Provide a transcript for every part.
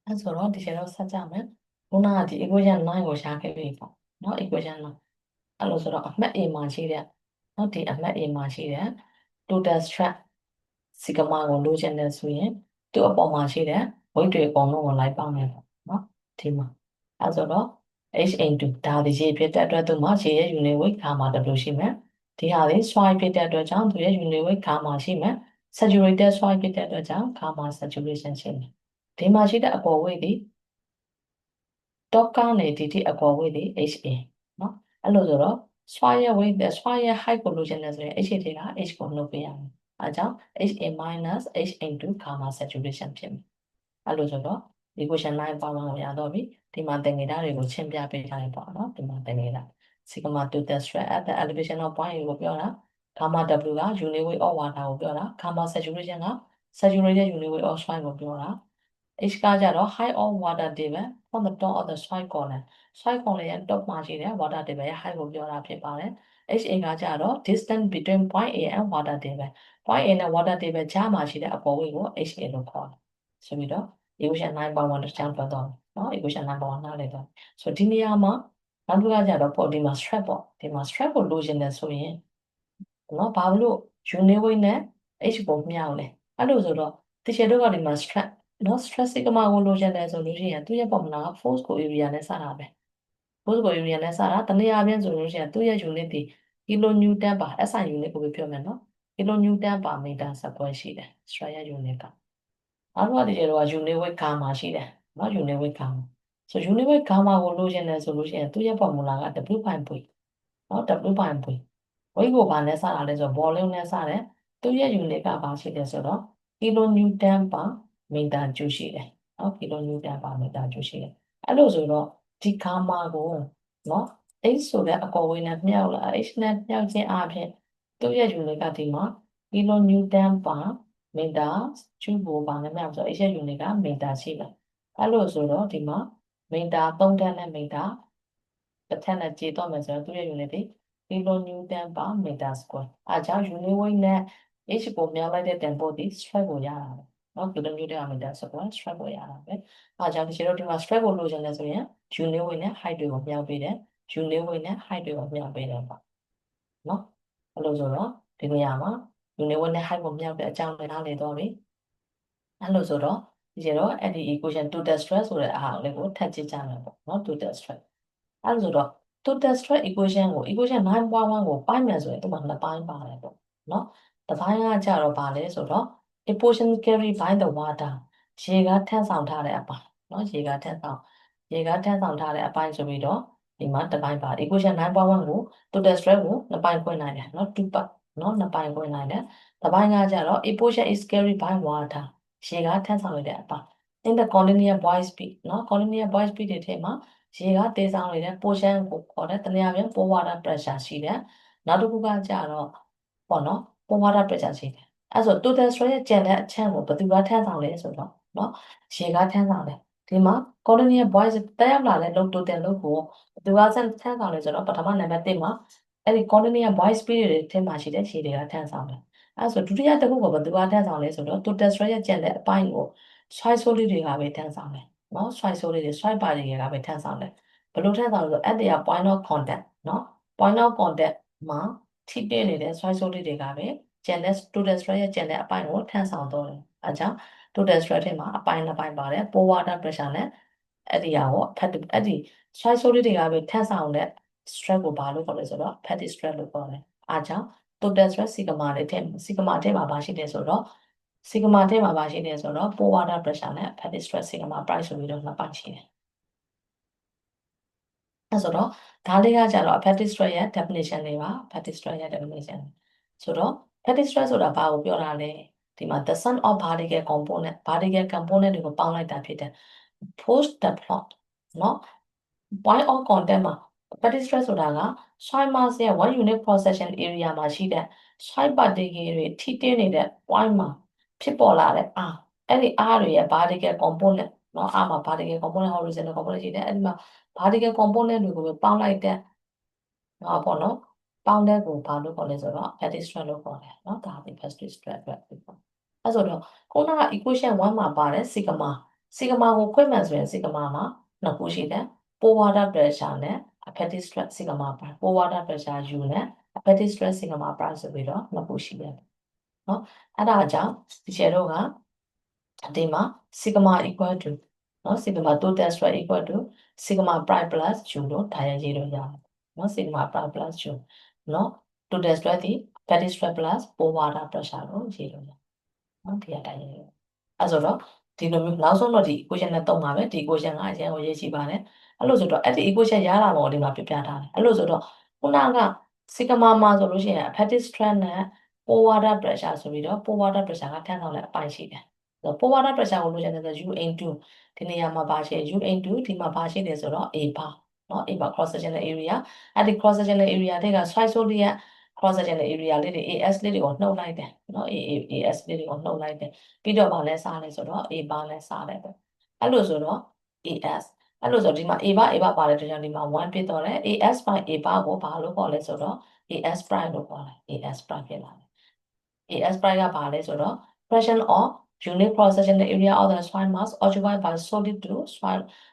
အဲ့ဆိုတော့ဒီကျတော့ဆက်ကြမယ်ခုနကဒီ equation 9ကိုရှာခဲ့ပြီပေါ့နော် equation 9အဲ့လိုဆိုတော့အမှတ် A မှာရှိတဲ့နော်ဒီအမှတ် A မှာရှိတဲ့ total stress sigma ကိုလိုချင်တယ်ဆိုရင်သူ့အပေါ်မှာရှိတဲ့ weight တွေအကုန်လုံးကိုလိုက်ပေါင်းမယ်ပေါ့နော်ဒီမှာအဲ့ဆိုတော့ h into ဒါဒီရေဖြစ်တဲ့အတွက်သူမှာရေရဲ့ unit weight ခါမှာ W ရှိမယ်ဒီဟာလေး soil ဖြစ်တဲ့အတွက်ကြောင့်သူရဲ့ unit weight ခါမှာရှိမယ် saturated soil ဖြစ်တဲ့အတွက်ကြောင့်ခါမှာ saturation ရှိမယ်ဒီမှာရှိတဲ့အပေါ် weight ဒီ top ကနေဒီထိအပေါ် weight ဒီ HA နော်အဲ့လိုဆိုတော့ soil ရဲ့ weight soil ရဲ့ height ကိုလိုချင်တယ်ဆိုရင် HA တွေက H ကိုနှုတ်ပေးရမယ်အဲကြောင့် HA minus H into gamma saturation ဖြစ်မယ်အဲ့လိုဆိုတော့ equation 9 ပါဝင်ကိုရတော့ပြီဒီမှာသင်္ကေတတွေကိုရှင်းပြပေးထားတယ်ပေါ့နော်ဒီမှာသင်္ကေတ sigma total stress at the elevation of point A ကိုပြောတာ gamma W က unit weight of water ကိုပြောတာ gamma saturation က saturated unit weight of soil ကိုပြောတာ H ကကြတော့ height of water table on the top of the soil column soil column ရဲ့ top မှာရှိတဲ့ water table ရဲ့ height ကိုပြောတာဖြစ်ပါတယ် HA ကကြတော့ distance between point A and water table point A နဲ့ water table ကြားမှာရှိတဲ့အပေါ်ဝေးကို HA လို့ခေါ်တယ်ဆိုပြီးတော့ equation 9.1တစ်ချမ်းပြောတော့နော် equation 9.1နားလည်တော့ဆိုဒီနေရာမှာနောက်တစ်ခါကျတော့ပေါ့ဒီမှာ stress ပေါ့ဒီမှာ stress ကိုလိုချင်တယ်ဆိုရင်နော်ဘာလို့ unit weight နဲ့ H ကိုမျှလဲအဲ့လိုဆိုတော့တချို့တို့ကဒီမှာ stress နော် stress sigma ကိုလိုချင်တယ်ဆိုလို့ရှိရင်သူ့ရဲ့ formula က force ကို area နဲ့စတာပဲ force ကို area နဲ့စတာတနည်းအားဖြင့်ဆိုလို့ရှိရင်သူ့ရဲ့ unit ဒီ kilonewton per SI unit ကိုပြောမယ်နော် kilonewton per meter square ရှိတယ် stress ရဲ့ unit ကနောက်တစ်ခါဒီကျတော့ unit weight gamma ရှိတယ်နော် unit weight gamma ဆို unit weight gamma ကိုလိုချင်တယ်ဆိုလို့ရှိရင်သူ့ရဲ့ formula က W by V နော် W by V weight ကိုဘာနဲ့စတာလဲဆိုတော့ volume နဲ့စတယ်သူ့ရဲ့ unit ကဘာရှိတယ်ဆိုတော့ kilonewton per meter cube ရှိတယ်နော် kilonewton per meter cube ရှိတယ်အဲ့လိုဆိုတော့ဒီ gamma ကိုနော် H ဆိုတဲ့အကော်ဝေးနဲ့မြှောက်လာ H နဲ့မြှောက်ခြင်းအပြင်သူ့ရဲ့ unit ကဒီမှာ kilonewton per meter cube ကိုဘာနဲ့မြှောက်ဆိုတော့ H ရဲ့ unit က meter ရှိတယ်အဲ့လိုဆိုတော့ဒီမှာ meter 3တန်းနဲ့ meter တစ်ထပ်နဲ့ခြေတော့မယ်ဆိုတော့သူ့ရဲ့ unit ဒီ kilonewton per meter square အားကြောင့် unit weight နဲ့ H ကိုမြောက်လိုက်တဲ့ tempo ဒီ stress ကိုရတာပဲနော် kilonewton per meter square stress ကိုရတာပဲအားကြောင့်ဒီလိုဒီမှာ stress ကိုလိုချင်တယ်ဆိုရင် unit weight နဲ့ height တွေကိုမြောက်ပေးတယ် unit weight နဲ့ height တွေကိုမြောက်ပေးတယ်ပေါ့နော်အဲ့လိုဆိုတော့ဒီနေရာမှာ unit weight နဲ့ height ကိုမြောက်တဲ့အကြောင်းလည်းနားလည်တော့ပြီအဲ့လိုဆိုတော့ဒီကျတော့အဲ့ဒီ equation total stress ဆိုတဲ့အားလေးကိုထပ်ကြည့်ကြမယ်ပေါ့နော် total stress အဲ့လိုဆိုတော့ total stress equation ကို equation 9.1ကိုပိုင်းမယ်ဆိုရင်ဒီမှာနှစ်ပိုင်းပါတယ်ပေါ့နော်တစ်ပိုင်းကကြတော့ဗာလဲဆိုတော့ a portion carried by the water ရေကထမ်းဆောင်ထားတဲ့အပိုင်းနော်ရေကထမ်းဆောင်ထားတဲ့အပိုင်းဆိုပြီးတော့ဒီမှာတစ်ပိုင်းပါ equation 9.1ကို total stress ကိုနှစ်ပိုင်းခွဲနိုင်တယ်နော်2 part နော်နှစ်ပိုင်းခွဲနိုင်တယ်တစ်ပိုင်းကကြတော့ a portion is carried by water ရေကထမ်းဆောင်ရတဲ့အပိုင်း in the continuous void speed နော် continuous void speed တွေထဲမှာရေကတေးဆောင်နေတဲ့ portion ကိုခေါ်တဲ့တနည်းအားဖြင့် pore water pressure ရှိတယ်နောက်တစ်ခုကကြတော့ပေါ့နော် pore water pressure ရှိတယ်အဲ့ဆို total stress ရဲ့ကျန်တဲ့အချက်ကိုဘယ်သူကထမ်းဆောင်လဲဆိုတော့နော်ရေကထမ်းဆောင်တယ်ဒီမှာ continuous void တက်ရောက်လာတဲ့ load total load ကိုဘယ်သူကထမ်းဆောင်လဲဆိုတော့ပထမနံပါတ်1မှာအဲ့ဒီ continuous void speed တွေထဲမှာရှိတဲ့ရေတွေကထမ်းဆောင်တယ်အဲ့ဆိုဒုတိယတစ်ခုကဘယ်သူကထမ်းဆောင်လဲဆိုတော့ total stress ရဲ့ကျန်တဲ့အပိုင်းကို soil solid တွေကပဲထမ်းဆောင်တယ်နော် soil solid တွေ soil body တွေကပဲထမ်းဆောင်တယ်ဘယ်လိုထမ်းဆောင်လဲဆိုတော့ at their point of contact နော် point of contact မှာထိတွေ့နေတဲ့ soil solid တွေကပဲကျန်တဲ့ total stress ရဲ့ကျန်တဲ့အပိုင်းကိုထမ်းဆောင်တော့တယ်အဲကြောင့် total stress ထဲမှာအပိုင်းနှစ်ပိုင်းပါတယ် pore water pressure နဲ့အဲ့ဒီဟာကိုအဲ့ဒီ soil solid တွေကပဲထမ်းဆောင်တဲ့ stress ကိုဘာလို့ခေါ်လဲဆိုတော့ fatty stress လို့ခေါ်တယ်အဲကြောင့် total stress sigma လေးထဲ sigma ထဲမှာရှိတယ်ဆိုတော့ sigma ထဲမှာရှိတယ်ဆိုတော့ pore water pressure နဲ့ fatty stress sigma price ဆိုပြီးတော့နှစ်ပိုင်းရှိတယ်အဲ့ဆိုတော့ဒါလေးကကြတော့ fatty stress ရဲ့ definition လေးပါ fatty stress ရဲ့ definition ဆိုတော့ fatty stress ဆိုတာဘာကိုပြောတာလဲဒီမှာ the sum of vertical component တွေကိုပေါင်းလိုက်တာဖြစ်တယ် post the plot เนาะ point of contact မှာ fatty stress ဆိုတာက soil mass ရဲ့ one unit cross section area မှာရှိတဲ့ soil particle တွေထိတွေ့နေတဲ့ point မှာဖြစ်ပေါ်လာတဲ့ R အဲ့ဒီ R တွေရဲ့ vertical component เนาะ R မှာ vertical component horizontal component ရှိတယ်အဲ့ဒီမှာ vertical component တွေကိုပဲပေါင်းလိုက်တဲ့ဟာပေါ့နော်ပေါင်းတဲ့ကိုဘာလို့ခေါ်လဲဆိုတော့ fatty stress လို့ခေါ်တယ်เนาะဒါဒီ fatty stress အတွက်အဲ့ဆိုတော့ခုနက equation 1မှာပါတဲ့ sigma sigma ကိုခွဲမှန်ဆိုရင် sigma မှာနှစ်ခုရှိတယ် pore water pressure နဲ့ apatite stress sigma prime pore water pressure U နဲ့ apatite stress sigma prime ဆိုပြီးတော့နှစ်ခုရှိတယ်နော်အဲ့ဒါကြောင့်ဒီချေတော့ကဒီမှာ sigma equal to နော် sigma total stress equal to sigma prime plus U လို့ဒါရရေးလို့ရတယ်နော် sigma prime plus U နော် total stress ဒီ apatite stress plus pore water pressure လို့ရေးလို့ရတယ်နော်ဒီအတိုင်းရေးအဲ့ဆိုတော့ဒီလိုမျိုးနောက်ဆုံးတော့ဒီ equation နဲ့တုံးပါပဲဒီ equation ကအရင်ကိုရေးကြည့်ပါတယ်အဲ့လိုဆိုတော့အဲ့ဒီ equation ရလာတော့ဒီမှာပြပြထားတယ်အဲ့လိုဆိုတော့ခုနက sigma မှာဆိုလို့ရှိရင် apatite stress နဲ့ pore water pressure ဆိုပြီးတော့ pore water pressure ကထမ်းဆောင်တဲ့အပိုင်းရှိတယ်pore water pressure ကိုလို့ရှိရင် U into ဒီနေရာမှာပါရှိ U into ဒီမှာပါရှိတယ်ဆိုတော့ A bar နော် A bar cross sectional area အဲ့ဒီ cross sectional area တွေက sinusoidal cross sectional area လေးတွေ AS လေးတွေကိုနှုတ်လိုက်တယ်နော် AS လေးတွေကိုနှုတ်လိုက်တယ်ပြီးတော့ဗာလဲစားလဲဆိုတော့ A bar လဲစားတယ်ပေါ့အဲ့လိုဆိုတော့ AS အဲ့လိုဆိုဒီမှာ A bar ပါတဲ့အတွက်ကြောင့်ဒီမှာ1ဖြစ်တော့တယ် AS by A bar ကိုဘာလို့ခေါ်လဲဆိုတော့ AS prime လို့ခေါ်တယ် AS prime ဖြစ်လာတယ် AS prime ကဘာလဲဆိုတော့ fraction of unit cross sectional area of the soil mass occupied by solid to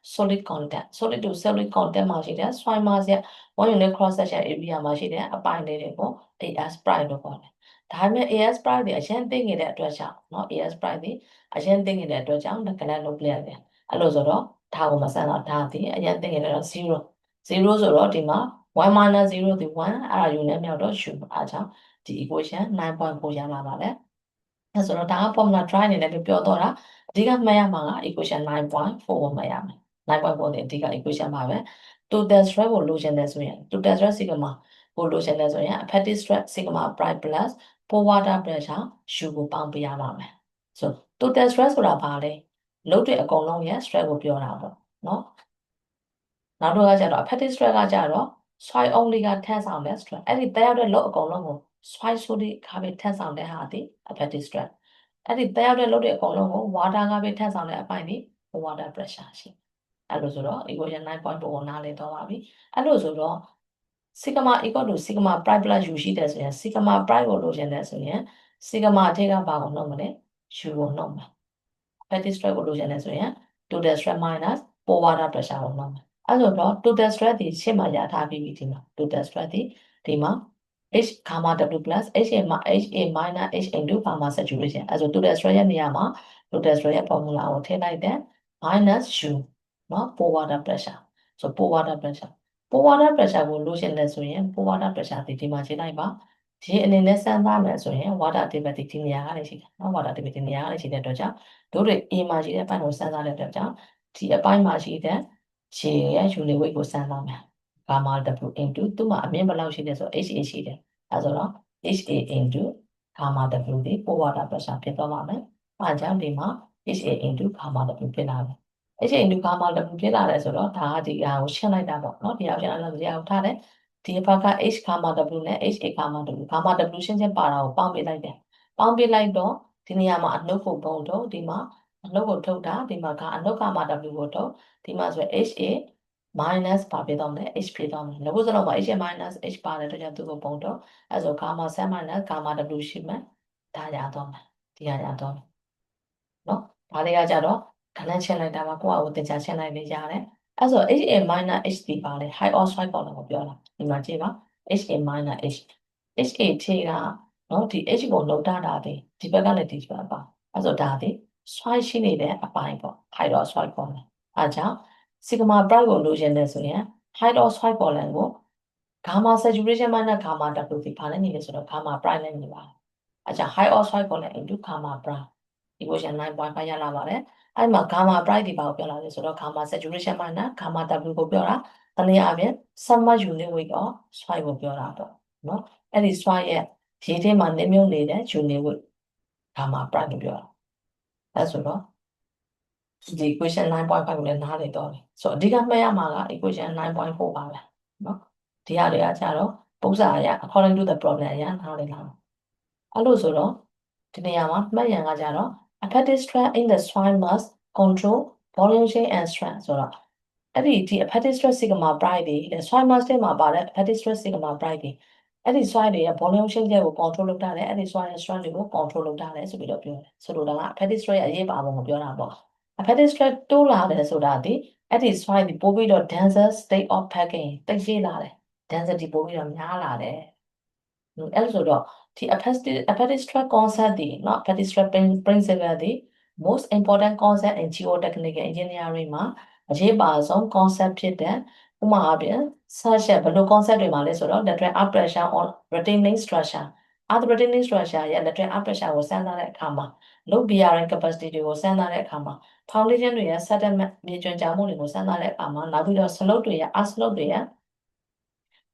solid content solid to solid content မှာရှိတဲ့ soil mass ရဲ့ one unit cross section area မှာရှိတဲ့အပိုင်းလေးတွေကို AS prime လို့ခေါ်တယ်ဒါပေမဲ့ AS prime တွေအရင်သိနေတဲ့အတွက်ကြောင့်เนาะ AS prime တွေအရင်သိနေတဲ့အတွက်ကြောင့်ငကလန်လုပ်ပြရတယ်အဲ့လိုဆိုတော့ဒါကိုမဆန်းတော့ဒါဒီအရင်သိနေတဲ့တော့0 0ဆိုတော့ဒီမှာ1 minus 0ဒီ1အဲ့ဒါ u နဲ့မြောက်တော့ u အားကြောင့်ဒီ equation 9.4ရလာပါတယ်အဲ့ဆိုတော့ဒါက formula try အနေနဲ့ပြောတော့တာအဓိကမှတ်ရမှာက equation 9.4ကိုမှတ်ရမယ်9.4ဒီအဓိက equation ပါပဲ total stress ကိုလိုချင်တယ်ဆိုရင် total stress sigma ကိုလိုချင်တယ်ဆိုရင် apatite stress sigma prime plus pore water pressure u ကိုပေါင်းပေးရပါမယ်ဆို total stress ဆိုတာဘာလဲလုပ်တဲ့အကုန်လုံးရဲ့ stress ကိုပြောတာပေါ့နော်နောက်တော့ကကြတော့ apatite stress ကကြတော့ soil only ကထမ်းဆောင်တဲ့ stress အဲ့ဒီတက်ရောက်တဲ့လုပ်အကုန်လုံးကို soil ဆိုဒီခါပဲထမ်းဆောင်တဲ့ဟာဒီ apatite stress အဲ့ဒီတက်ရောက်တဲ့လုပ်တဲ့အကုန်လုံးကို water ကပဲထမ်းဆောင်တဲ့အပိုင်းဒီ water pressure ရှိအဲ့လိုဆိုတော့ equation 9.4ကိုနားလည်တော့ပါပြီအဲ့လိုဆိုတော့ sigma equal to sigma prime plus u ရှိတယ်ဆိုရင် sigma prime ကိုလိုချင်တယ်ဆိုရင် sigma အထက်ကဘာကိုနှုတ်မလဲ u ကိုနှုတ်မယ် apatite stress ကိုလိုချင်တယ်ဆိုရင် total stress minus pore water pressure ကိုနှုတ်မယ်အဲ့ဆိုတော့ total stress ဒီရှေ့မှာရထားပြီးပြီဒီမှာ total stress ဒီမှာ H gamma W plus HA minus H into gamma saturation အဲ့ဆို total stress ရဲ့နေရာမှာ total stress ရဲ့ formula ကိုထည့်လိုက်တယ် minus U နော် pore water pressure ဆို pore water pressure pore water pressure ကိုလိုချင်တယ်ဆိုရင် pore water pressure ဒီမှာချိန်လိုက်ပါဒီအနေနဲ့စမ်းသပ်မယ်ဆိုရင် water activity ဒီနေရာကလည်းရှိတယ်နော် water activity နေရာကလည်းရှိတဲ့အတွက်ကြောင့်တို့တွေ A မှာရှိတဲ့အပိုင်းကိုစမ်းသပ်တဲ့အတွက်ကြောင့်ဒီအပိုင်းမှာရှိတဲ့ခြေရဲ့ unit weight ကိုစမ်းသပ်မယ် gamma W into သူ့မှာအမြင့်ဘယ်လောက်ရှိလဲဆို HA ရှိတယ်အဲဆိုတော့ HA into gamma W ဒီ pore water pressure ဖြစ်သွားပါမယ်အဲကြောင့်ဒီမှာ HA into gamma W ဖြစ်လာတယ် HA into gamma W ဖြစ်လာတယ်ဆိုတော့ဒါကဒီဟာကိုရှင်းလိုက်တာပေါ့နော်ဒီဟာကိုရှင်းလိုက်လို့ဒီဟာကိုထားတယ်ဒီဘက်က H gamma W နဲ့ HA gamma W ရှင်းချင်းပါတာကိုပေါင်းပေးလိုက်တယ်ပေါင်းပေးလိုက်တော့ဒီနေရာမှာအနှုတ်ကိုပုံတော့ဒီမှာအနှုတ်ကိုထုတ်တာဒီမှာကအနှုတ် gamma W ကိုထုတ်ဒီမှာဆို HA minus ပါပေးတော့မယ် H ဖြစ်တော့မယ်ငါ့ဘုစလုံးမှာ HA minus H ပါတယ်တော့ကြောင့်သူ့ကိုပုံတော့အဲဆို gamma 7 minus gamma W ရှိမယ်ဒါရတော့မယ်ဒီရတော့မယ်နော်ဒါလေးကကြတော့ခဏချင်းလိုက်တာပါကိုယ့်အကိုတင်ချချင်းလိုက်လေးရတယ်အဲဆို HA minus H ဒီပါလေ high oxide column ကိုပြောတာဒီမှာကြည့်ပါ HA minus H HA ခြေကနော်ဒီ H ကိုနှုတ်တာဒီဘက်ကလည်းဒီဘက်ပါအဲဆိုဒါဒီ soil ရှိနေတဲ့အပိုင်းပေါ့ high oxide column အဲကြောင့် sigma prime ကိုလိုချင်တယ်ဆိုရင် high oxide column ကို gamma saturation minus gamma W ဒီပါလဲနေလဲဆိုတော့ gamma prime နဲ့နေပါတယ်အဲကြောင့် high oxide column into gamma prime equation 9.5ရလာပါတယ်အဲ့မှာ gamma prime ဒီပါကိုပြောလာတယ်ဆိုတော့ gamma saturation minus gamma W ကိုပြောတာတနည်းအားဖြင့် summer unit weight of soil ကိုပြောတာပေါ့နော်အဲ့ဒီ soil ရဲ့ရေထဲမှာနေမြုပ်နေတဲ့ unit weight gamma prime ကိုပြောတာအဲဆိုတော့ဒီ equation 9.5ကိုလည်းနားလည်တော့တယ်ဆိုတော့အဓိကမှတ်ရမှာက equation 9.4ပါပဲနော်ဒီဟာတွေကကြတော့ပုံစံအရ according to the problem အရနားလည်လာအဲ့လိုဆိုတော့ဒီနေရာမှာမှတ်ရန်ကကြတော့ apatite stress in the soil must control volume change and strength ဆိုတော့အဲ့ဒီ apatite stress sigma prime ဒီ soil mass ထဲမှာပါတဲ့ apatite stress sigma prime ဒီအဲ့ဒီ soil တွေရဲ့ volume change ကို control လုပ်တာလေအဲ့ဒီ soil strength တွေကို control လုပ်တာလေဆိုပြီးတော့ပြောတယ်ဆိုလိုတာက apatite stress ရဲ့အရေးပါပုံကိုပြောတာပေါ့ hepatic stress တိုးလာတယ်ဆိုတာဒီအဲ့ဒီ soil ဒီပို့ပြီးတော့ denser state of packing တိတ်ရှိလာတယ် density ပို့ပြီးတော့များလာတယ်အဲ့လိုဆိုတော့ဒီ hepatic stress concept ဒီเนาะ hepatic stress principle ဒီ most important concept in geotechnical engineering မှာအရေးပါဆုံး concept ဖြစ်တဲ့ဥပမာအပြင် search ဘယ်လို concept တွေမှာလဲဆိုတော့ lateral arc pressure on retaining structure earth retaining structure ရဲ့ lateral arc pressure ကိုစမ်းသပ်တဲ့အခါမှာ load bearing capacity တွေကိုစမ်းသပ်တဲ့အခါမှာ foundation တွေရဲ့ settlement မြေကျွံကြမှုတွေကိုစမ်းသပ်တဲ့အခါမှာနောက်ပြီးတော့ slope တွေရဲ့ arc slope တွေရဲ့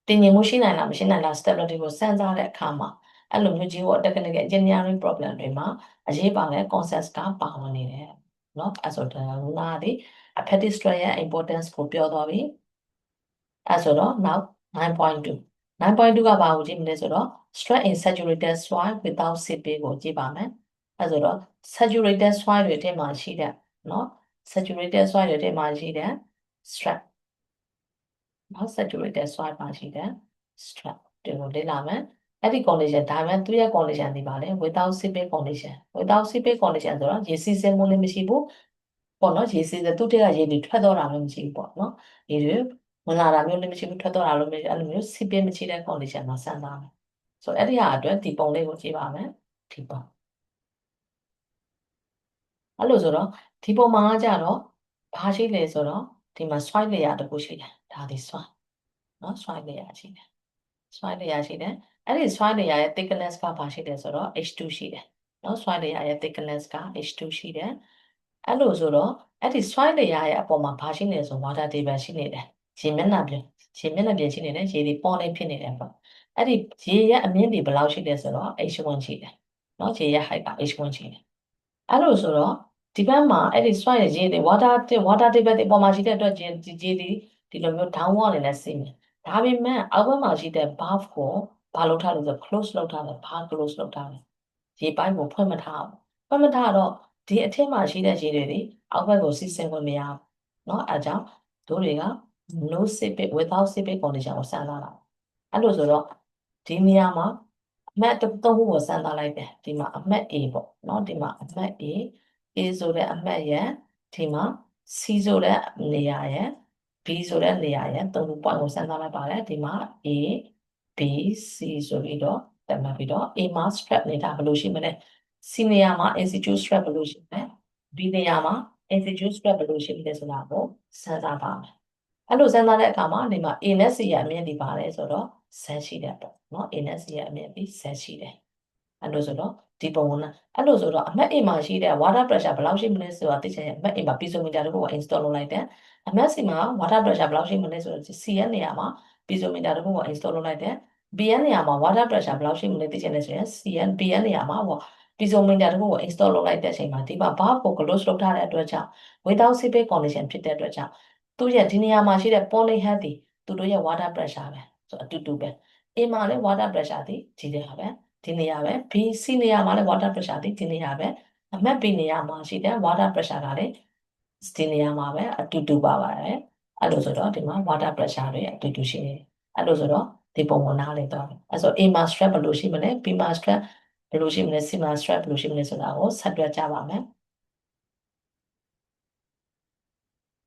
တင်ញင်မှုရှိနိုင်လားမရှိနိုင်လား stability ကိုစမ်းသပ်တဲ့အခါမှာအဲ့လိုမျိုး geotechnical engineering problem တွေမှာအရေးပါတဲ့ concept ကပါဝင်နေတယ်เนาะအဲ့ဆိုတော့ငါဒီ hepatic stress ရဲ့ importance ကိုပြောသွားပြီအဲ့ဆိုတော့ now 9.2 9.2 ကဘာကိုကြည့်မလဲဆိုတော့ stress in saturated soil without seepage ကိုကြည့်ပါမယ်အဲ့ဆိုတော့ saturated soil တွေထဲမှာရှိတဲ့เนาะ saturated soil တွေထဲမှာရှိတဲ့ stress เนาะ saturated soil မှာရှိတဲ့ stress တွေကိုလေ့လာမယ်အဲ့ဒီ condition ဒါမှသူရဲ့ condition ဒီပါလေ without seepage condition without seepage condition ဆိုတော့ရေစီးဆင်းမှုလည်းမရှိဘူးပေါ့နော်ရေစီးသူတည်းကရေတွေထွက်တော့တာလည်းမရှိဘူးပေါ့နော်ရေတွေဝင်လာတာမျိုးလည်းမရှိဘူးထွက်တော့တာလည်းမရှိအဲ့လိုမျိုး seepage မရှိတဲ့ condition မှာစမ်းပါမယ်ဆိုတော့အဲ့ဒီဟာအတွက်ဒီပုံလေးကိုကြည့်ပါမယ်ဒီပုံအဲ့လိုဆိုတော့ဒီပုံမှာကြတော့ဘာရှိလဲဆိုတော့ဒီမှာ soil layer တခုရှိတယ်ဒါဒီ soil နော် soil layer ရှိတယ် soil layer ရှိတယ်အဲ့ဒီ soil layer ရဲ့ thickness ကဘာရှိလဲဆိုတော့ H2 ရှိတယ်နော် soil layer ရဲ့ thickness က H2 ရှိတယ်အဲ့လိုဆိုတော့အဲ့ဒီ soil layer ရဲ့အပေါ်မှာဘာရှိနေလဲဆို water table ရှိနေတယ်ရေမျက်နှာပြင်ရှိနေတယ်ရေတွေပေါ်နေဖြစ်နေတယ်ပေါ့အဲ့ဒီရေရဲ့အမြင့်ဒီဘယ်လောက်ရှိလဲဆိုတော့ H1 ရှိတယ်နော်ရေရဲ့ height က H1 ရှိတယ်အဲ့လိုဆိုတော့ဒီဘက်မှာအဲ့ဒီ soil ရဲ့ရေတွေ water table ဒီပေါ်မှာရှိတဲ့အတွက်ရေဒီလိုမျိုး downward အနေနဲ့စီးမယ်ဒါပေမဲ့အောက်ဘက်မှာရှိတဲ့ valve ကိုဘာလုပ်ထားလဲဆို close လုပ်ထားတယ် valve close လုပ်ထားတယ်ရေပိုင်းကိုဖွင့်မထားဘူးဖွင့်မထားတော့ဒီအထက်မှာရှိတဲ့ရေတွေအောက်ဘက်ကိုစီးဆင်းခွင့်မရဘူးเนาะအဲကြောင့်တို့တွေက no seepage without seepage condition ကိုစမ်းသပ်တာအဲ့လိုဆိုတော့ဒီနေရာမှာအမှတ်သုံးခုကိုစမ်းသပ်လိုက်တယ်ဒီမှာအမှတ် A ပေါ့เนาะဒီမှာအမှတ် A ဆိုတဲ့အမှတ်ရဲ့ဒီမှာ C ဆိုတဲ့နေရာရဲ့ B ဆိုတဲ့နေရာရဲ့သုံးခု point ကိုစမ်းသပ်လိုက်ပါတယ်ဒီမှာ A B C ဆိုပြီးတော့တက်မှတ်ပြီးတော့ A မှာ strap နေတာဘယ်လိုရှိမလဲ C နေရာမှာ institute strap ဘယ်လိုရှိမလဲ B နေရာမှာ institute strap ဘယ်လိုရှိမလဲဆိုတာကိုစမ်းသပ်ပါမယ်အဲ့လိုစမ်းသပ်တဲ့အခါမှာဒီမှာ A နဲ့ C ရဲ့အမြင့်ဒီပါတယ်ဆိုတော့ Z ရှိတယ်ပေါ့เนาะ A နဲ့ C ရဲ့အမြင့်ဒီ Z ရှိတယ်အဲ့လိုဆိုတော့ဒီပုံကအဲ့လိုဆိုတော့အမှတ် A မှာရှိတဲ့ water pressure ဘယ်လောက်ရှိမလဲဆိုတာသိချင်ရင်အမှတ် A မှာ piezometer တစ်ခုကို install လုပ်လိုက်တယ်အမှတ် C မှာ water pressure ဘယ်လောက်ရှိမလဲဆိုတော့ C ရဲ့နေရာမှာ piezometer တစ်ခုကို install လုပ်လိုက်တယ် B ရဲ့နေရာမှာ water pressure ဘယ်လောက်ရှိမလဲသိချင်တယ်ဆိုရင် B ရဲ့နေရာမှာ piezometer တစ်ခုကို install လုပ်လိုက်တဲ့အချိန်မှာဒီမှာ valve ကို close လုပ်ထားတဲ့အတွက်ကြောင့် without seepage condition ဖြစ်တဲ့အတွက်ကြောင့်သူရဲ့ဒီနေရာမှာရှိတဲ့ polling head ဒီသူတို့ရဲ့ water pressure ပဲဆိုအတူတူပဲ A မှာလည်း water pressure ဒီတဲ့ဟာပဲဒီနေရာပဲ B C နေရာမှာလည်း water pressure ဒီနေရာပဲအမှတ် B နေရာမှာရှိတဲ့ water pressure ကလည်းဒီနေရာမှာပဲအတူတူပါပါတယ်အဲ့လိုဆိုတော့ဒီမှာ water pressure တွေအတူတူရှိနေတယ်အဲ့လိုဆိုတော့ဒီပုံကိုနားလည်တော့တယ်အဲ့ဆို A မှာ stress ဘယ်လိုရှိမလဲ B မှာ stress ဘယ်လိုရှိမလဲ C မှာ stress ဘယ်လိုရှိမလဲဆိုတာကိုဆက်တွက်ကြပါမယ်